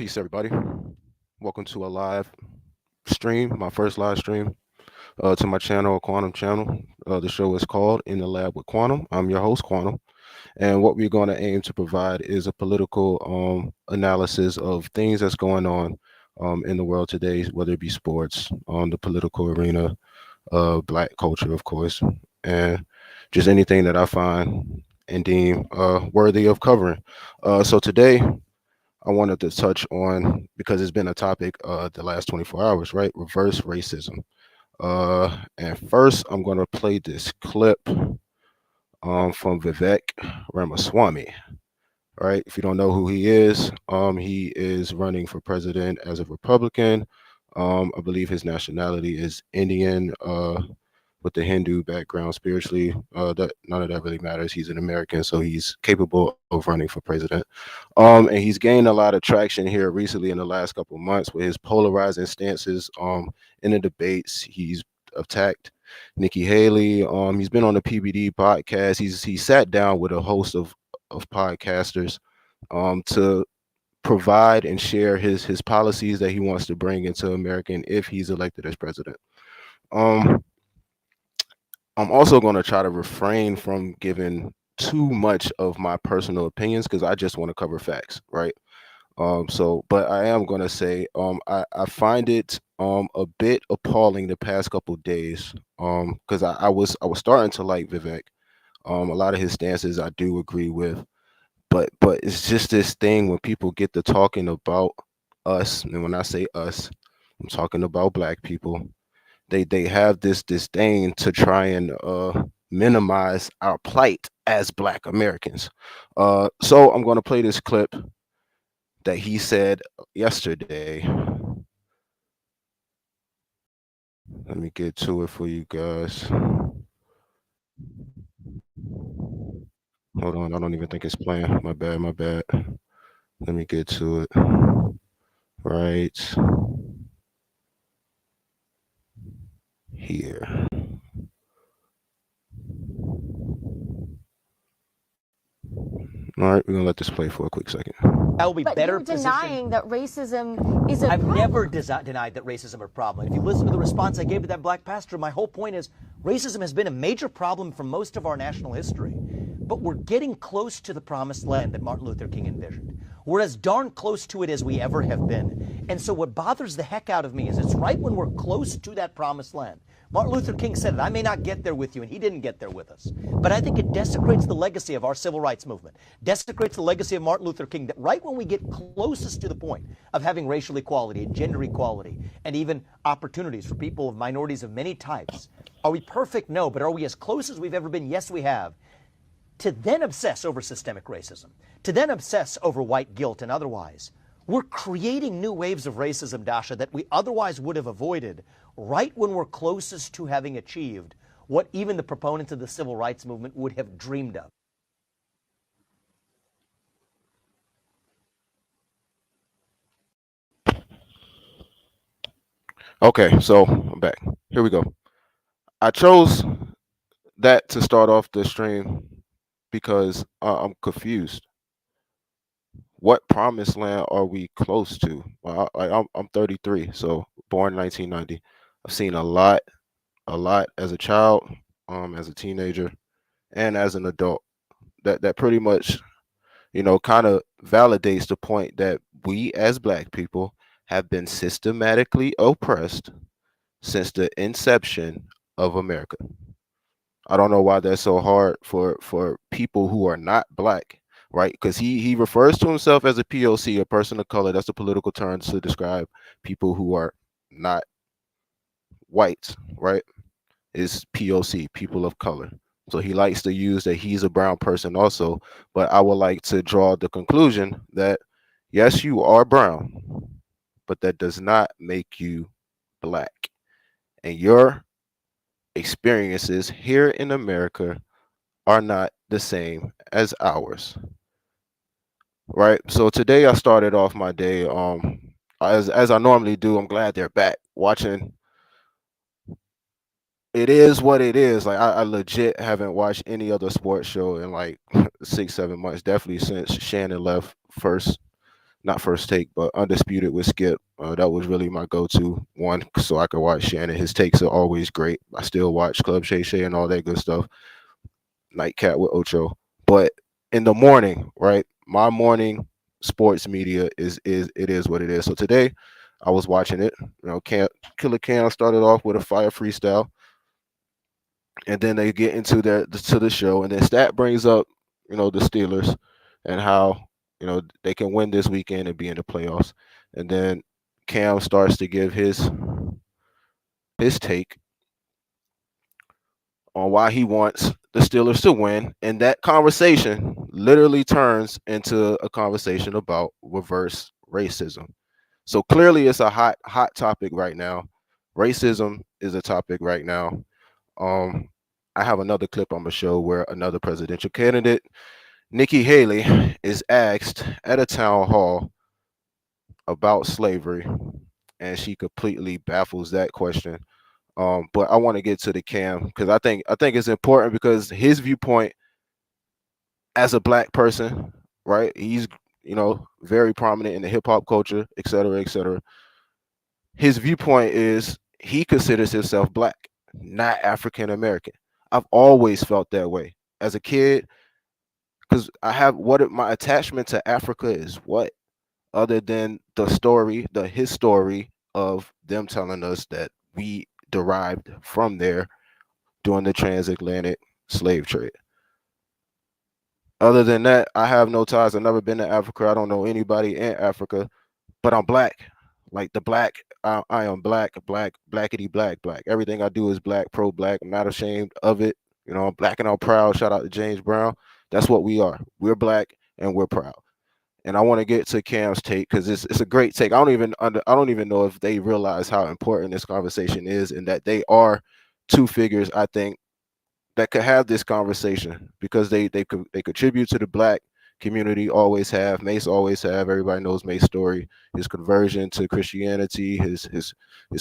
Peace, everybody. Welcome to a live stream, my first live stream to my channel, Quantum Channel. The show is called In the Lab with Quantum. I'm your host, Quantum. And what we're going to aim to provide is a political analysis of things that's going on in the world today, whether it be sports, the political arena, black culture, of course, and just anything that I find and deem worthy of covering. So today, I wanted to touch on because it's been a topic the last 24 hours, right? Reverse racism. And first, I'm going to play this clip from Vivek Ramaswamy. Right? If you don't know who he is running for president as a Republican. I believe his nationality is Indian. With the Hindu background spiritually, that none of that really matters. He's an American, so he's capable of running for president. And he's gained a lot of traction here recently in the last couple of months with his polarizing stances. In the debates, he's attacked Nikki Haley. He's been on the PBD podcast. He sat down with a host of podcasters to provide and share his policies that he wants to bring into America if he's elected as president. Um, I'm also going to try to refrain from giving too much of my personal opinions because I just want to cover facts, right? But I am going to say I find it a bit appalling the past couple days because I was starting to like Vivek. A lot of his stances I do agree with, but it's just this thing when people get to talking about us, and when I say us, I'm talking about black people. They have this disdain to try and minimize our plight as black Americans. So I'm going to play this clip that he said yesterday. Let me get to it for you guys. Hold on, I don't even think it's playing. My bad, my bad. Let me get to it. Right here. All right, we're gonna let this play for a quick second. That will be but better you're denying that racism is a I've problem. never denied that racism is a problem. If you listen to the response I gave to that black pastor, my whole point is racism has been a major problem for most of our national history. But we're getting close to the promised land that Martin Luther King envisioned. We're as darn close to it as we ever have been. And so what bothers the heck out of me is it's right when we're close to that promised land. Martin Luther King said it, I may not get there with you, and he didn't get there with us. But I think it desecrates the legacy of our civil rights movement, desecrates the legacy of Martin Luther King, that right when we get closest to the point of having racial equality and gender equality and even opportunities for people of minorities of many types, are we perfect? No, but are we as close as we've ever been? Yes, we have. To then obsess over systemic racism, to then obsess over white guilt and otherwise, we're creating new waves of racism, Dasha, that we otherwise would have avoided right when we're closest to having achieved what even the proponents of the civil rights movement would have dreamed of. Okay, so I'm back. Here we go. I chose that to start off the stream because I'm confused. What promised land are we close to? I'm 33, so born 1990. I've seen a lot as a child, as a teenager, and as an adult. That pretty much, kind of validates the point that we as black people have been systematically oppressed since the inception of America. I don't know why that's so hard for people who are not black, right? Because he refers to himself as a POC, a person of color. That's a political term to describe people who are not white, right? Is POC, people of color. So he likes to use that he's a brown person also, but I would like to draw the conclusion that yes, you are brown, but that does not make you black. And your experiences here in America are not the same as ours. Right? So today I started off my day as I normally do. I'm glad they're back watching. It is what it is. Like I legit haven't watched any other sports show in like 6-7 months. Definitely since Shannon left first not First Take, but Undisputed with Skip. That was really my go-to one, so I could watch Shannon. His takes are always great. I still watch Club Shay Shay and all that good stuff. Nightcat with Ocho, but in the morning, right? My morning sports media is it is what it is. So today, I was watching it. Killer Cam started off with a fire freestyle, and then they get into the show, and then Stat brings up the Steelers and how they can win this weekend and be in the playoffs, and then Cam starts to give his take on why he wants the Steelers to win, and that conversation literally turns into a conversation about reverse racism. So clearly, it's a hot topic right now. Racism is a topic right now. Um, I have another clip on the show where another presidential candidate, Nikki Haley, is asked at a town hall about slavery, and she completely baffles that question. But I want to get to the Cam because I think it's important because his viewpoint as a black person, right? He's very prominent in the hip hop culture, et cetera, et cetera. His viewpoint is he considers himself black, not African American. I've always felt that way as a kid because I have my attachment to Africa is what other than the his story of them telling us that we derived from there during the transatlantic slave trade. Other than that, I have no ties. I've never been to Africa. I don't know anybody in Africa, but I'm black. Like the black, I am black, black, blackity black, black. Everything I do is black, pro black. I'm not ashamed of it. I'm black and I'm proud. Shout out to James Brown. That's what we are. We're black and we're proud. And I want to get to Cam's take because it's a great take. I don't even know if they realize how important this conversation is and that they are two figures. I think that could have this conversation because they contribute to the black community. Always have. Mace always have. Everybody knows Mace's story, his conversion to Christianity, his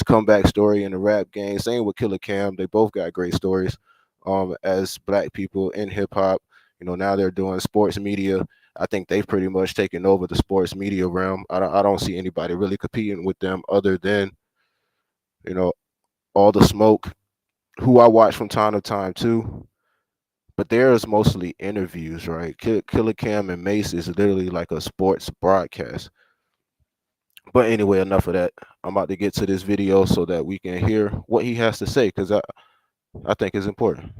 comeback story in the rap game. Same with Killer Cam. They both got great stories. As black people in hip hop, now they're doing sports media. I think they've pretty much taken over the sports media realm. I don't see anybody really competing with them other than you know all the smoke, who I watch from time to time too, but there's mostly interviews, right? Killer Cam and Mace is literally like a sports broadcast. But anyway, enough of that. I'm about to get to this video so that we can hear what he has to say because I think it's important.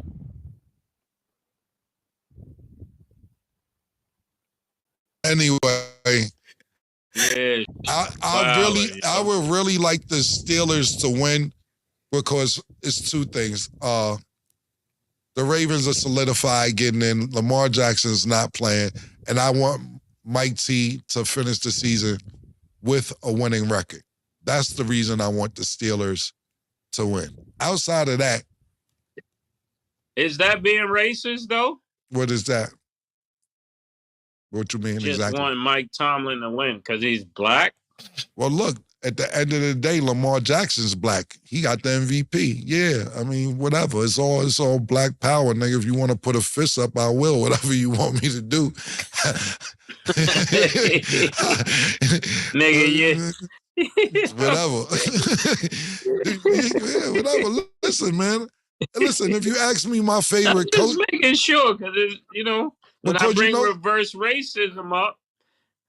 Anyway, Yeah, I would really like the Steelers to win because it's two things. The Ravens are solidified getting in. Lamar Jackson's not playing, and I want Mike T to finish the season with a winning record. That's the reason I want the Steelers to win. Outside of that, is that being racist though? what is that? What you mean Just exactly? wanting Mike Tomlin to win because he's black. Well, look, at the end of the day, Lamar Jackson's black. He got the MVP. Yeah, I mean, whatever. It's all black power, nigga. If you want to put a fist up, I will. Whatever you want me to do. Nigga, Whatever. Yeah, whatever. Listen, man. Listen, if you ask me my I'm favorite just coach, making sure because when I because bring reverse racism up,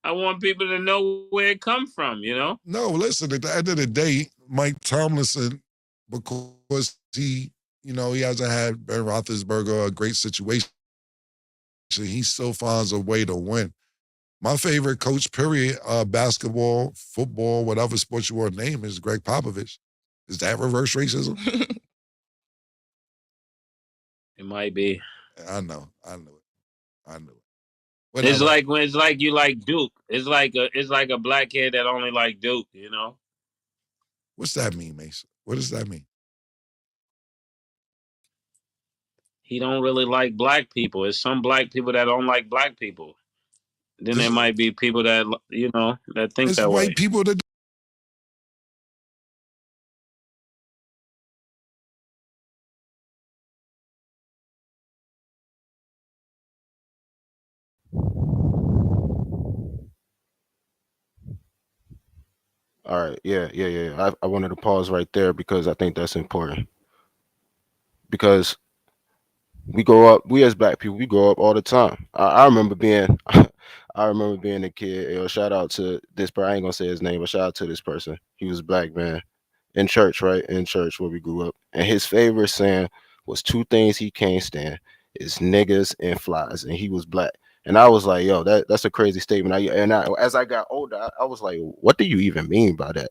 I want people to know where it come from. no, listen, at the end of the day, Mike Tomlinson, because he hasn't had Ben Roethlisberger a great situation, he still finds a way to win. My favorite coach, period, basketball, football, whatever sport you want to name, is Greg Popovich. Is that reverse racism? It might be. I know. I knew it. I knew it. It's Whatever. like when it's like you like Duke. It's like a black kid that only like Duke. What's that mean, Mason? What does that mean? He don't really like black people. It's some black people that don't like black people. Then there might be people that think It's that white way. people that All right, yeah. I wanted to pause right there because I think that's important. Because we grow up, we as black people, we grow up all the time. I remember being, I remember being a kid. Shout out to this person. I ain't gonna say his name, but shout out to this person. He was a black man in church, right? In church where we grew up, and his favorite saying was two things he can't stand: is niggas and flies, and he was black. And I was like, yo, that's a crazy statement. As I got older, I was like, what do you even mean by that?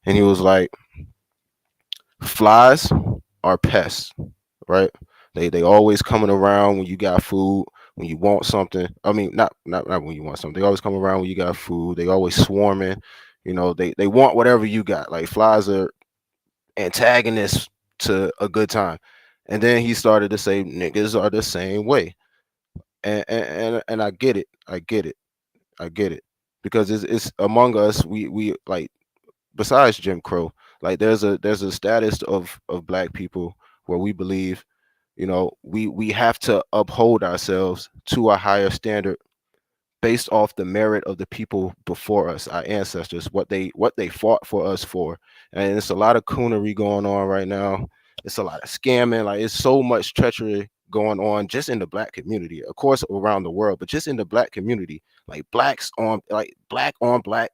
And he was like, flies are pests, right? They always coming around when you got food, when you want something. I mean, not when you want something. They always come around when you got food. They always swarming. They want whatever you got. Like flies are antagonists to a good time. And then he started to say niggas are the same way. And I get it. I get it. I get it. Because it's among us, we like besides Jim Crow, like there's a status of black people where we believe, we have to uphold ourselves to a higher standard based off the merit of the people before us, our ancestors, what they fought for us for. And it's a lot of coonery going on right now. It's a lot of scamming. Like it's so much treachery going on just in the black community, of course, around the world, but just in the black community, like black on black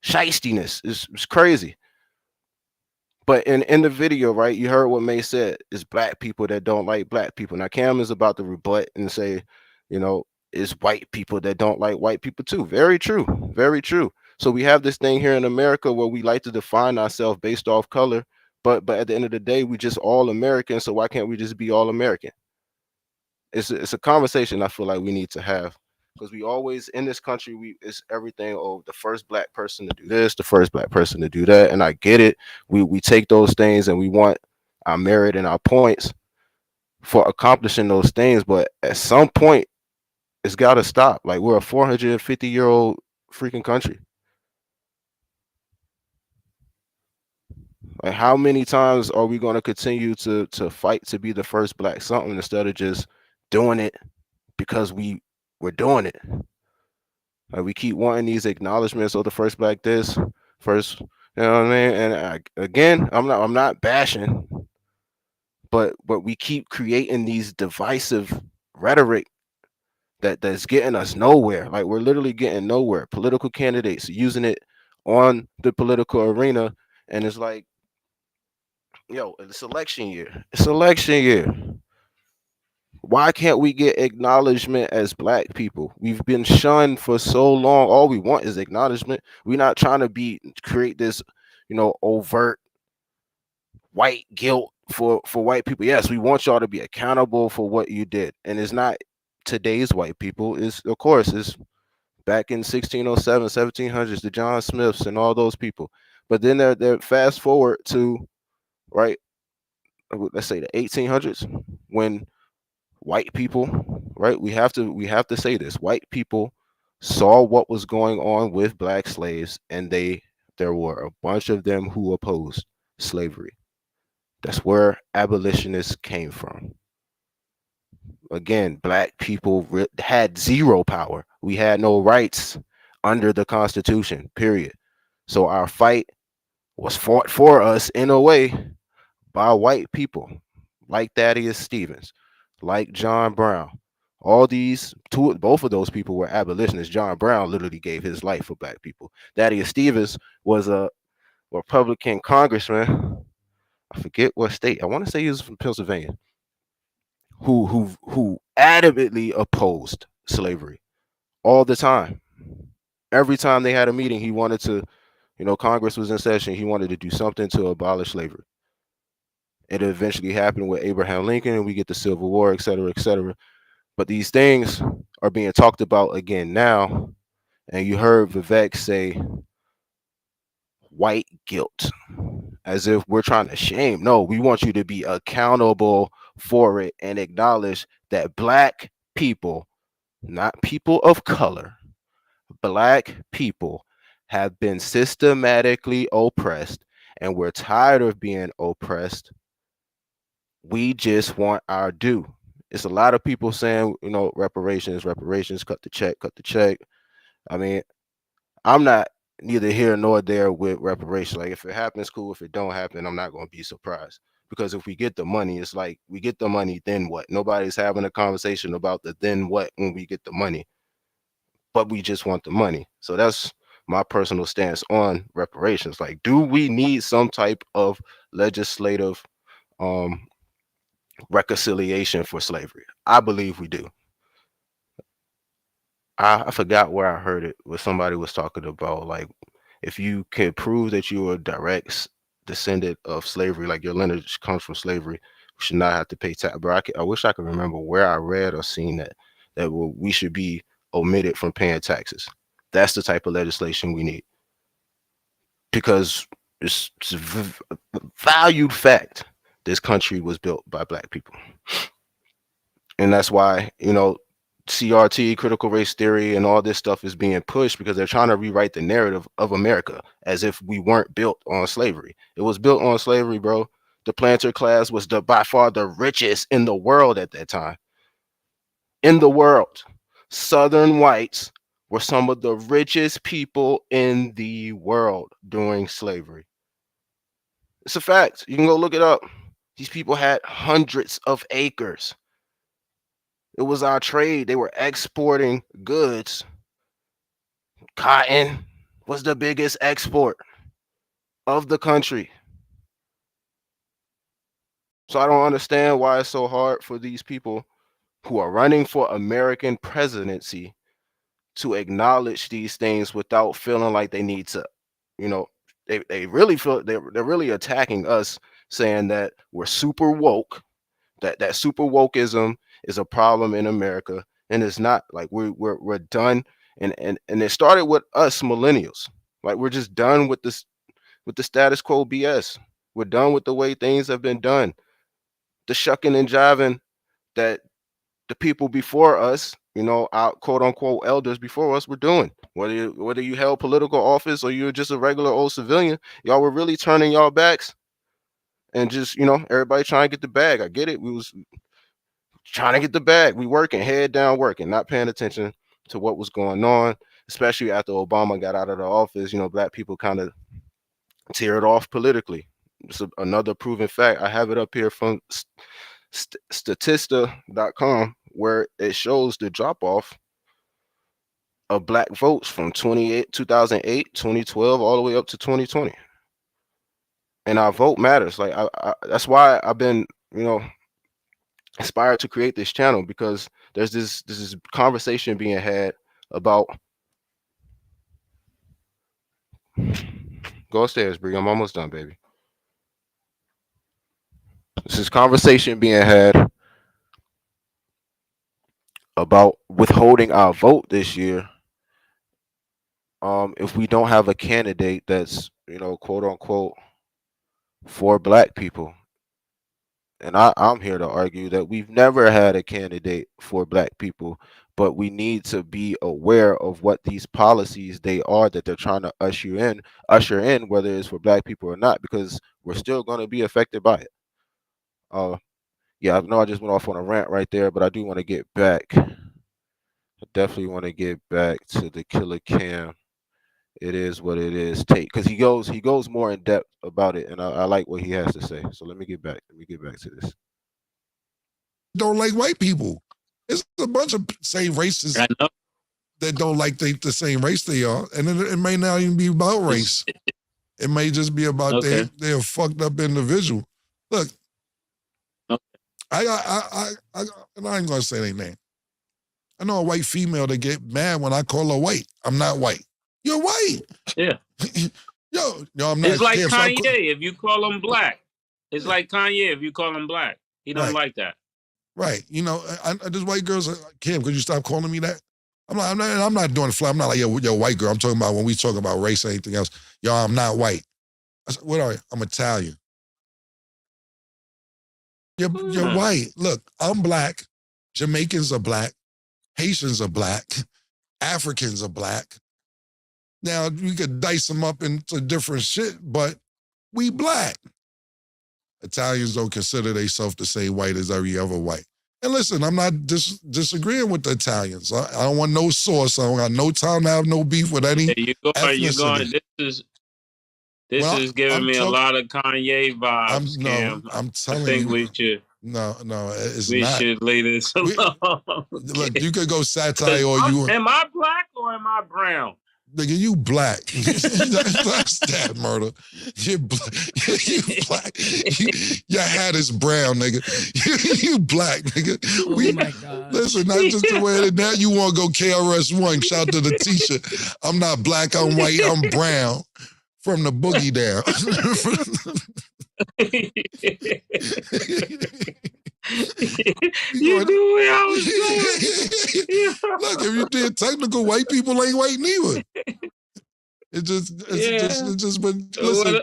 shistiness is crazy. But in the video, right, you heard what May said. It's black people that don't like black people. Now Cam is about to rebut and say, you know, it's white people that don't like white people too. Very true. Very true. So we have this thing here in America where we like to define ourselves based off color, but at the end of the day, we just all American. So why can't we just be all American? It's a conversation I feel like we need to have because we always in this country we it's everything. Oh, the first black person to do this, the first black person to do that, and I get it. We take those things and we want our merit and our points for accomplishing those things, but at some point it's got to stop. Like we're a 450-year-old freaking country. Like how many times are we going to continue to fight to be the first black something instead of just doing it because we're doing it? Like we keep wanting these acknowledgments of the first black this, first, what I mean? And again, I'm not bashing, but we keep creating these divisive rhetoric that's getting us nowhere. Like we're literally getting nowhere. Political candidates using it on the political arena, and it's like, yo, it's election year. It's election year. Why can't we get acknowledgement as black people? We've been shunned for so long. All we want is acknowledgement. We're not trying to create this, overt white guilt for white people. Yes, we want y'all to be accountable for what you did. And it's not today's white people. It's of course it's back in 1607, 1700s, the John Smiths and all those people. But then they're fast forward to, right, let's say the 1800s when white people, right, we have to say this, white people saw what was going on with black slaves, and there were a bunch of them who opposed slavery. That's where abolitionists came from. Again, black people had zero power. We had no rights under the Constitution, period. So our fight was fought for us in a way by white people like Thaddeus Stevens, like John Brown. All these both of those people were abolitionists. John Brown literally gave his life for black people. Thaddeus Stevens was a Republican congressman. I forget what state. I want to say he was from Pennsylvania, who adamantly opposed slavery all the time. Every time they had a meeting, he wanted to, Congress was in session. He wanted to do something to abolish slavery. It eventually happened with Abraham Lincoln, and we get the Civil War, et cetera, et cetera. But these things are being talked about again now. And you heard Vivek say white guilt, as if we're trying to shame. No, we want you to be accountable for it and acknowledge that black people, not people of color, black people have been systematically oppressed, and we're tired of being oppressed. We just want our due. It's a lot of people saying, reparations, cut the check, cut the check. I mean, I'm not. neither here nor there with reparations. Like if it happens, cool. If it don't happen, I'm not gonna be surprised. Because if we get the money, it's like we get the money, then what? Nobody's having a conversation about the then what when we get the money, but we just want the money. So that's my personal stance on reparations. Like, do we need some type of legislative um reconciliation for slavery? I believe we do. I forgot where I heard it, where somebody was talking about like if you can prove that you are a direct descendant of slavery, like your lineage comes from slavery, you should not have to pay tax. But I wish I could remember where I read or seen that we should be omitted from paying taxes. That's the type of legislation we need because it's a valued fact this country was built by black people, and that's why CRT, critical race theory, and all this stuff is being pushed because they're trying to rewrite the narrative of America as if we weren't built on slavery. It was built on slavery, bro. The planter class was by far the richest in the world at that time. In the world, Southern whites were some of the richest people in the world during slavery. It's a fact. You can go look it up. These people had hundreds of acres. It was our trade. They were exporting goods. Cotton was the biggest export of the country. So I don't understand why it's so hard for these people who are running for American presidency to acknowledge these things without feeling like they need to, you know, they really feel they're really attacking us, saying that we're super woke, that super wokeism is a problem in America, and it's not. Like we're done, and it started with us millennials. Like we're just done with the status quo BS. We're done with the way things have been done. The shucking and jiving that the people before us, our quote unquote elders before us were doing. Whether you held political office or you were just a regular old civilian, y'all were really turning y'all backs and just, everybody trying to get the bag. I get it. We was trying to get the bag. We working, head down working, not paying attention to what was going on, especially after Obama got out of the office. Black people kind of tear it off politically. It's another proven fact. I have it up here from statista.com where it shows the drop off of black votes from 2008, 2012, all the way up to 2020. And our vote matters. Like that's why I've been, inspired to create this channel, because there's this conversation being had about. Go upstairs, Bree. I'm almost done, baby. This is conversation being had about withholding our vote this year. If we don't have a candidate that's, quote unquote, for black people. And I'm here to argue that we've never had a candidate for black people, but we need to be aware of what these policies they are that they're trying to usher in, whether it's for black people or not, because we're still going to be affected by it. Yeah, I know I just went off on a rant right there, but I do want to get back. I definitely want to get back to the Killer Cam. It is what it is. Take, because he goes more in depth about it, and I like what he has to say. So let me get back. Let me get back to this. Don't like white people. It's a bunch of same races that don't like the same race they are, and it may not even be about race. It may just be about they're a fucked up individual. Look, I ain't gonna say their name. I know a white female that get mad when I call her white. I'm not white. You're white. Yeah. Yo, I'm not. It's like Kanye if you call him black. It's like Kanye if you call him black. He don't like that. Right. This white girl's like, Kim, could you stop calling me that? I'm not doing it flat. I'm not like, yo, white girl. I'm talking about when we talk about race or anything else. Yo, I'm not white. I said, what are you? I'm Italian. You're white. Look, I'm black. Jamaicans are black. Haitians are black. Africans are black. Now, we could dice them up into different shit, but we black. Italians don't consider themselves the same white as every other white. And listen, I'm not disagreeing with the Italians. I don't want no sauce. I don't got no time to have no beef with any You're ethnicity. going. This is giving I'm me a lot of Kanye vibes, Cam. I'm I telling think you. No, it's we not. should leave this alone. Look, you could go satire or you. Am I black or am I brown? Nigga, you black. That's that murder. You're black. You black. Your hat is brown, nigga. You black, nigga. Oh my God. Listen, not just the way that now you want to go KRS-One. Shout to the teacher. I'm not black, I'm white, I'm brown. From the boogie down. You knew where I was going. Look, if you did technical, white people ain't white neither. It's just been, listen,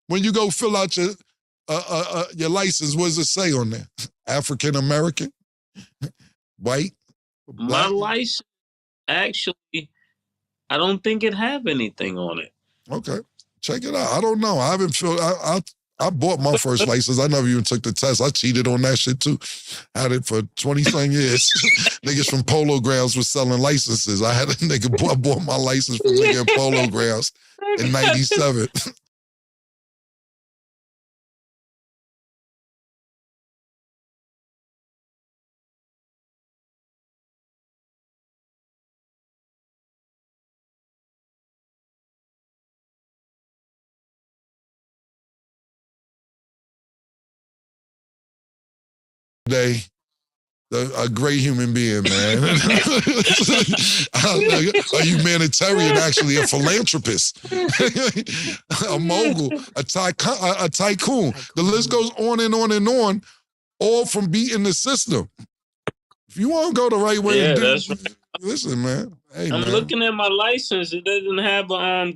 when you go fill out your license, what does it say on there? African American? White? Black? My license, actually, I don't think it have anything on it. Okay, check it out. I don't know. I haven't filled. I bought my first license. I never even took the test. I cheated on that shit too. Had it for 20-some years. Niggas from Polo Grounds was selling licenses. I had a nigga. I bought my license from nigga in Polo Grounds in '97. A great human being, man. A humanitarian, actually, a philanthropist, a mogul, a tycoon. The list goes on and on and on, all from beating the system. If you want to go the right way, that's right. Listen, man. Hey, I'm looking at my license. It doesn't have a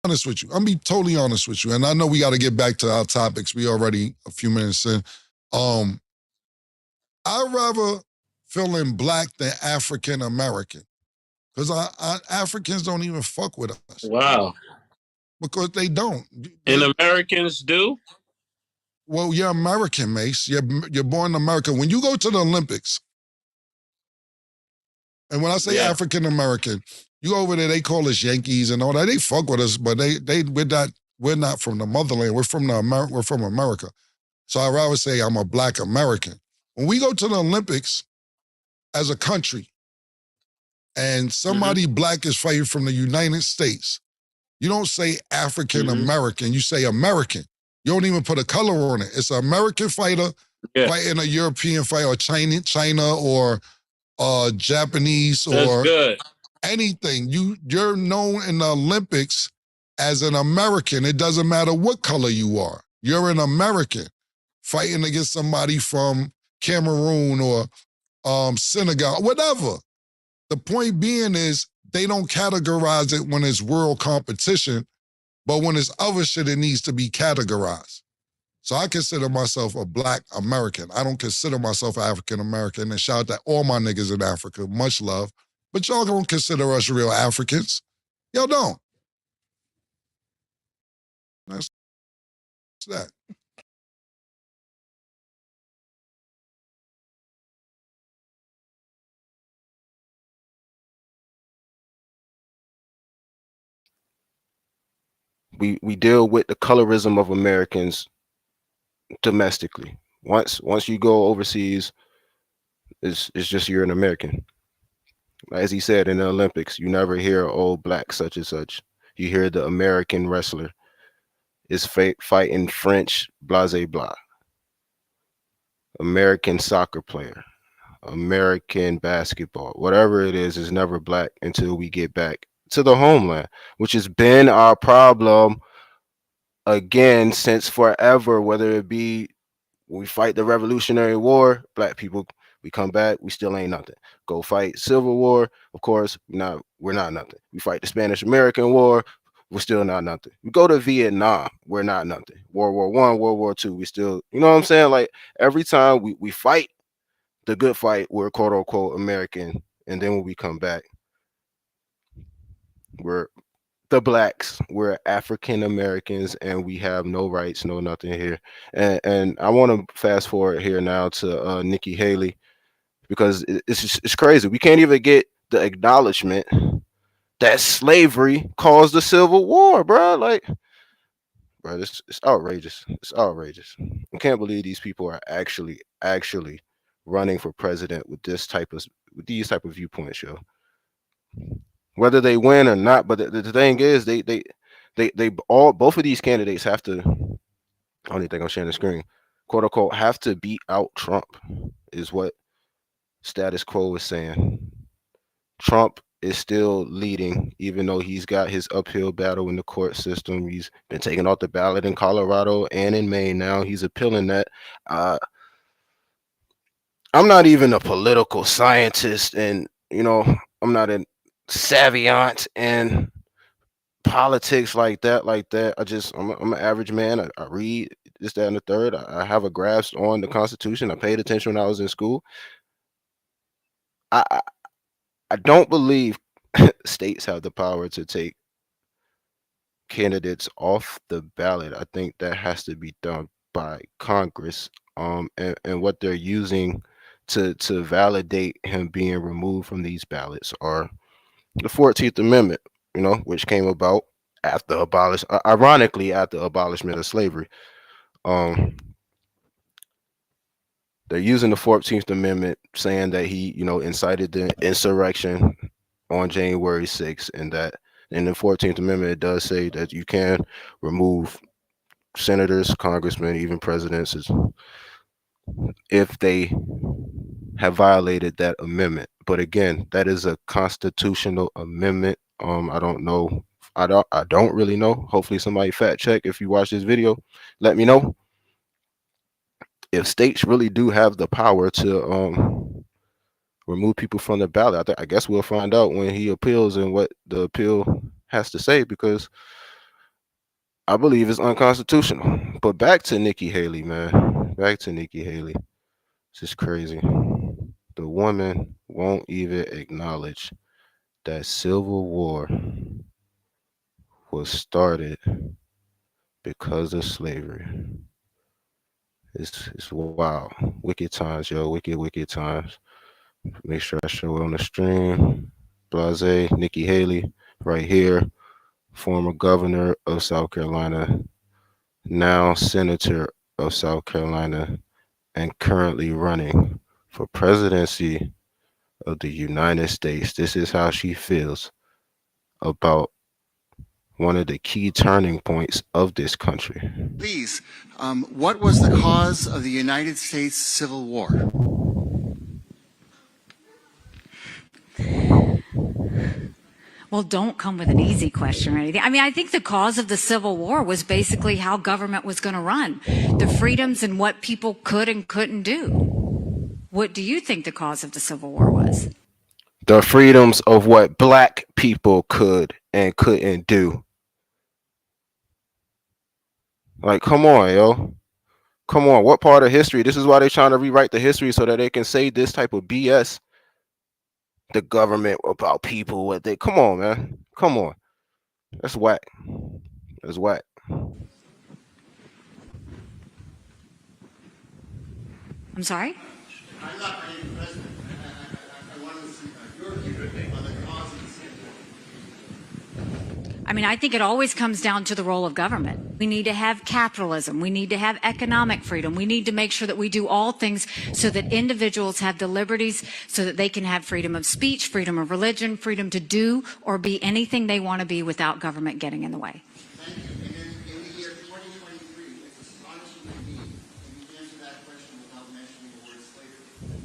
honest with you. I'm gonna be totally honest with you. And I know we got to get back to our topics. We already a few minutes in. I'd rather feeling black than African American. Because Africans don't even fuck with us. Wow. Because they don't. And Americans do? Well, you're American, Mace. You're born in America. When you go to the Olympics, and when I say African American, you go over there, they call us Yankees and all that. They fuck with us, but we're not from the motherland. We're from America. So I'd rather say I'm a black American. When we go to the Olympics as a country, and somebody black is fighting from the United States, you don't say African American, you say American. You don't even put a color on it. It's an American fighter fighting a European fighter, or China or Japanese or anything. You're known in the Olympics as an American. It doesn't matter what color you are. You're an American fighting against somebody from Cameroon or Senegal, whatever. The point being is they don't categorize it when it's world competition, but when it's other shit, it needs to be categorized. So I consider myself a black American. I don't consider myself African American. And shout out to all my niggas in Africa. Much love. But y'all don't consider us real Africans. Y'all don't. That's that. we deal with the colorism of Americans domestically. Once you go overseas, it's just you're an American. As he said in the Olympics, you never hear "oh black such and such." You hear the American wrestler is fighting French blase blah, American soccer player, American basketball, whatever it is never black until we get back to the homeland, which has been our problem again since forever. Whether it be we fight the Revolutionary War, black people, we come back, we still ain't nothing. Go fight Civil War, of course, we're not nothing. We fight the Spanish American War, we're still not nothing. We go to Vietnam, we're not nothing. World War One, World War Two, we still, you know what I'm saying? Like every time we fight the good fight, we're quote unquote American, and then when we come back, we're the blacks, we're African Americans, and we have no rights, no nothing here. And I want to fast forward here now to Nikki Haley, because it's crazy. We can't even get the acknowledgement that slavery caused the Civil War, bro. Like, bro, it's outrageous. It's outrageous. I can't believe these people are actually running for president with with these type of viewpoints, yo. Whether they win or not, but the thing is, they all both of these candidates have to. I don't even think I'm sharing the screen. Quote unquote, have to beat out Trump, is what status quo is saying. Trump is still leading, even though he's got his uphill battle in the court system. He's been taken off the ballot in Colorado and in Maine. Now he's appealing that. I'm not even a political scientist, and I'm not a savant and politics like that. I'm an average man. I read this, that, and the third. I have a grasp on the Constitution. I paid attention when I was in school. I I don't believe states have the power to take candidates off the ballot. I think that has to be done by Congress. And what they're using to validate him being removed from these ballots are the 14th Amendment, which came about ironically after abolishment of slavery. Um, they're using the 14th Amendment, saying that he, incited the insurrection on January 6th, and that in the 14th Amendment it does say that you can remove senators, congressmen, even presidents if they have violated that amendment. But again, that is a constitutional amendment. I don't know. I don't really know. Hopefully somebody fact check. If you watch this video, let me know if states really do have the power to remove people from the ballot. I guess we'll find out when he appeals and what the appeal has to say, because I believe it's unconstitutional. But back to Nikki Haley, man. Back to Nikki Haley. This is crazy. The woman won't even acknowledge that Civil War was started because of slavery. It's wild. Wicked times, yo. Wicked times. Make sure I show it on the stream. Blase, Nikki Haley, right here. Former governor of South Carolina, now senator of South Carolina, and currently running for presidency of the United States. This is how she feels about one of the key turning points of this country. Please, what was the cause of the United States Civil War? Well, don't come with an easy question or anything. I mean, I think the cause of the Civil War was basically how government was going to run, the freedoms and what people could and couldn't do. What do you think the cause of the Civil War was? The freedoms of what black people could and couldn't do. Like, come on, yo. Come on. What part of history? This is why they're trying to rewrite the history so that they can say this type of BS. The government about people, what they, come on, man. Come on. That's whack. That's whack. I'm sorry? I'm not ready for president. I want to see your view on the cause of the Civil War. I mean, I think it always comes down to the role of government. We need to have capitalism. We need to have economic freedom. We need to make sure that we do all things so that individuals have the liberties so that they can have freedom of speech, freedom of religion, freedom to do or be anything they want to be without government getting in the way. Thank you. And then in the year 2023, it's astonishingly deep, and you answer that question without mentioning the word slavery.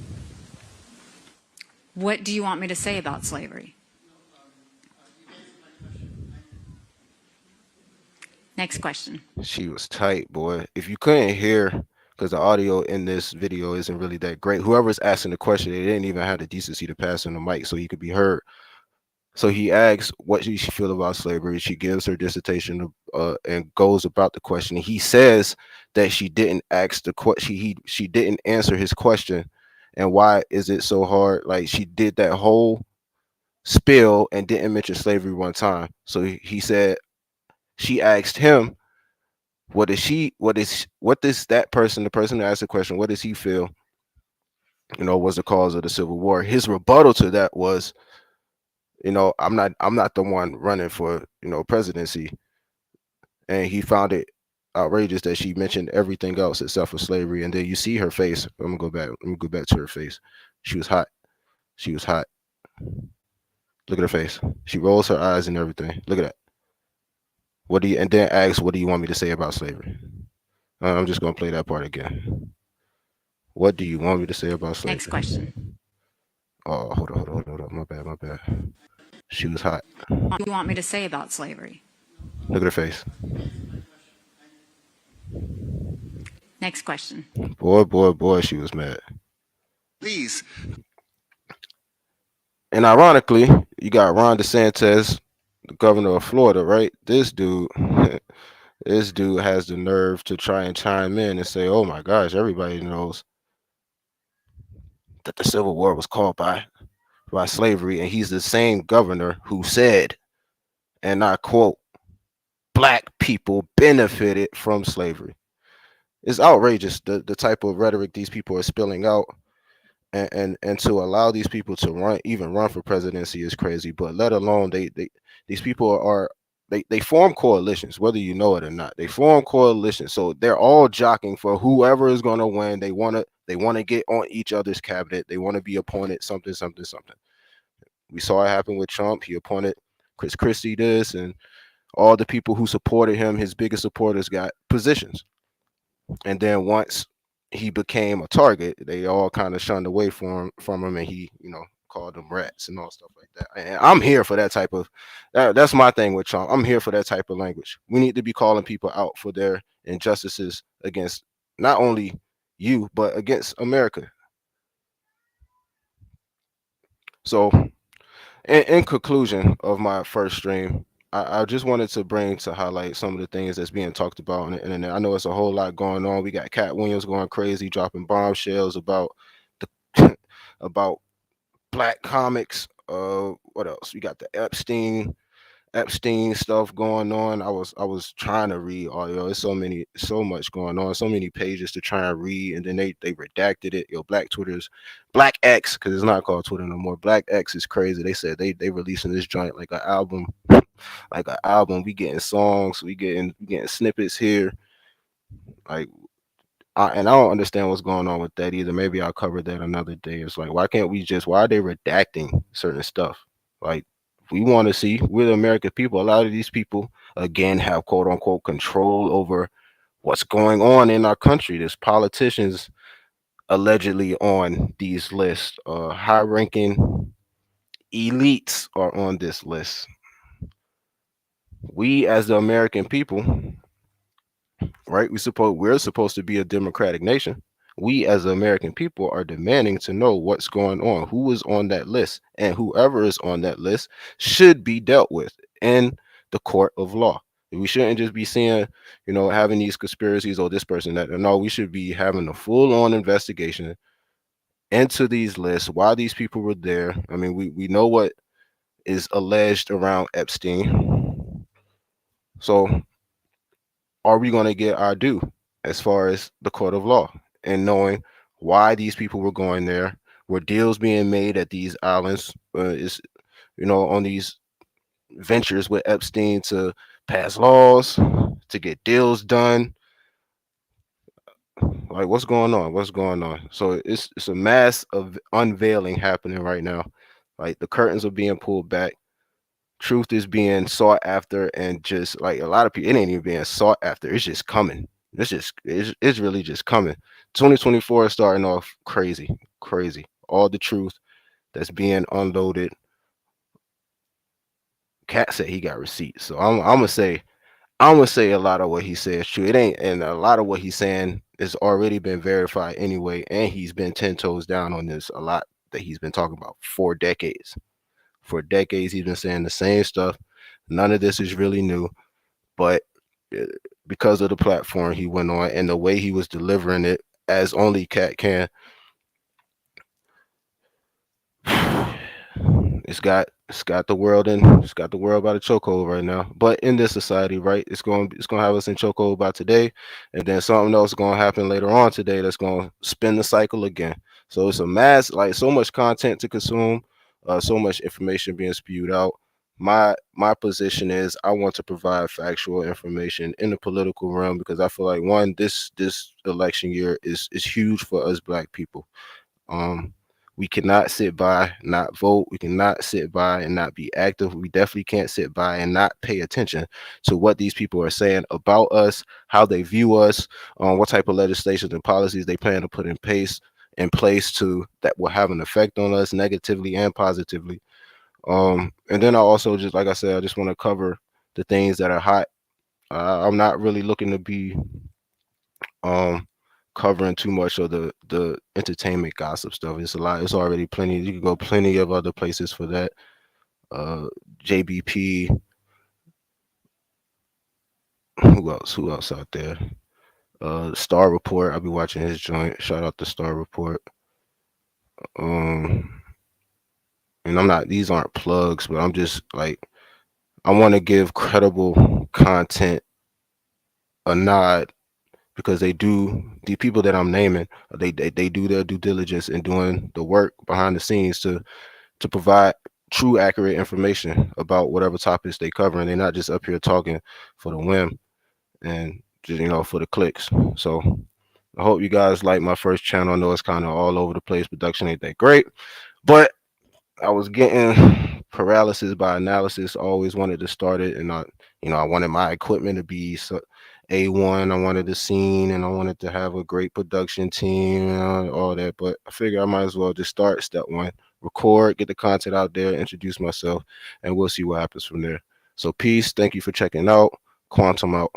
What do you want me to say about slavery? Next question. She was tight, boy. If you couldn't hear, because the audio in this video isn't really that great. Whoever's asking the question, they didn't even have the decency to pass on the mic so he could be heard. So he asks what she feel about slavery. She gives her dissertation and goes about the question. He says that she didn't ask the question. She didn't answer his question, and why is it so hard? Like she did that whole spill and didn't mention slavery one time. So he said she asked him, what does that person, the person that asked the question, what does he feel, was the cause of the Civil War? His rebuttal to that was, I'm not the one running for, presidency. And he found it outrageous that she mentioned everything else except for slavery. And then you see her face. I'm gonna go back. Let me go back to her face. She was hot. She was hot. Look at her face. She rolls her eyes and everything. Look at that. And then asks, what do you want me to say about slavery? I'm just gonna play that part again. What do you want me to say about slavery? Next question. Oh, hold on. My bad. She was hot. What do you want me to say about slavery? Look at her face. Next question. Boy, she was mad. Please. And ironically, you got Ron DeSantis, the governor of Florida, right? This dude has the nerve to try and chime in and say, oh my gosh, everybody knows that the Civil War was caused by slavery. And he's the same governor who said, and I quote, black people benefited from slavery. It's outrageous the type of rhetoric these people are spilling out, and to allow these people to run for presidency is crazy. But let alone these people are they form coalitions, whether you know it or not. They form coalitions, so they're all jockeying for whoever is going to win. They want to get on each other's cabinet. They want to be appointed something. We saw it happen with Trump. He appointed Chris Christie this, and all the people who supported him, his biggest supporters, got positions. And then once he became a target, they all kind of shunned away from him, and he, called them rats and all stuff like that. And I'm here for that type of. That's my thing with Trump. I'm here for that type of language. We need to be calling people out for their injustices against not only you but against America. So, in conclusion of my first stream, I just wanted to bring to highlight some of the things that's being talked about on the internet. I know it's a whole lot going on. We got Cat Williams going crazy, dropping bombshells about the about black comics. What else? We got the Epstein stuff going on. I was trying to read audio. There's so much going on, so many pages to try and read, and then they redacted it. Black X, because it's not called Twitter no more. Black X is crazy. They said they releasing this joint like an album, We getting songs, we getting snippets here, like. And I don't understand what's going on with that either. Maybe I'll cover that another day. It's like, why are they redacting certain stuff? Like, we want to see, we're the American people. A lot of these people, again, have quote unquote control over what's going on in our country. There's politicians allegedly on these lists. High ranking elites are on this list. We, as the American people, right? We're supposed to be a democratic nation. We as the American people are demanding to know what's going on, who is on that list, and whoever is on that list should be dealt with in the court of law. We shouldn't just be seeing, having these conspiracies or this person that. No, we should be having a full-on investigation into these lists, why these people were there. I mean, we know what is alleged around Epstein. So are we going to get our due as far as the court of law and knowing why these people were going there? Were deals being made at these islands? On these ventures with Epstein to pass laws, to get deals done. Like, what's going on? What's going on? So it's a mass of unveiling happening right now. Like, the curtains are being pulled back. Truth is being sought after, and just like a lot of people, it ain't even being sought after. It's just coming. It's really just coming. 2024 is starting off crazy, crazy. All the truth that's being unloaded. Cat said he got receipts, so I'm gonna say a lot of what he says is true. It ain't, and a lot of what he's saying has already been verified anyway, and he's been 10 toes down on this a lot that he's been talking about for decades. For decades, he's been saying the same stuff. None of this is really new, but uh, because of the platform he went on and the way he was delivering it, as only Cat can, it's got the world by the chokehold right now. But in this society, right, it's gonna have us in chokehold by today, and then something else gonna happen later on today that's gonna spin the cycle again. So it's a mass, like, so much content to consume, so much information being spewed out. My position is I want to provide factual information in the political realm, because I feel like, one, this election year is huge for us Black people. um, we cannot sit by, not vote. We cannot sit by and not be active. We definitely can't sit by and not pay attention to what these people are saying about us, how they view us, what type of legislation and policies they plan to put in place to that will have an effect on us negatively and positively. And then I also, just like I said, I just want to cover the things that are hot. I'm not really looking to be um covering too much of the entertainment gossip stuff. It's a lot. It's already plenty. You can go plenty of other places for that. Uh, JBP. Who else? Who else out there? Star Report. I'll be watching his joint. Shout out to Star Report. Um, and I'm not. These aren't plugs, but I'm just like, I want to give credible content a nod, because they do, the people that I'm naming, they do their due diligence in doing the work behind the scenes to provide true, accurate information about whatever topics they cover, and they're not just up here talking for the whim and just, for the clicks. So I hope you guys like my first channel. I know it's kind of all over the place. Production ain't that great, but I was getting paralysis by analysis. I always wanted to start it, and I wanted my equipment to be A1. I wanted the scene, and I wanted to have a great production team and all that. But I figure I might as well just start step one, record, get the content out there, introduce myself, and we'll see what happens from there. So peace. Thank you for checking out. Quantum out.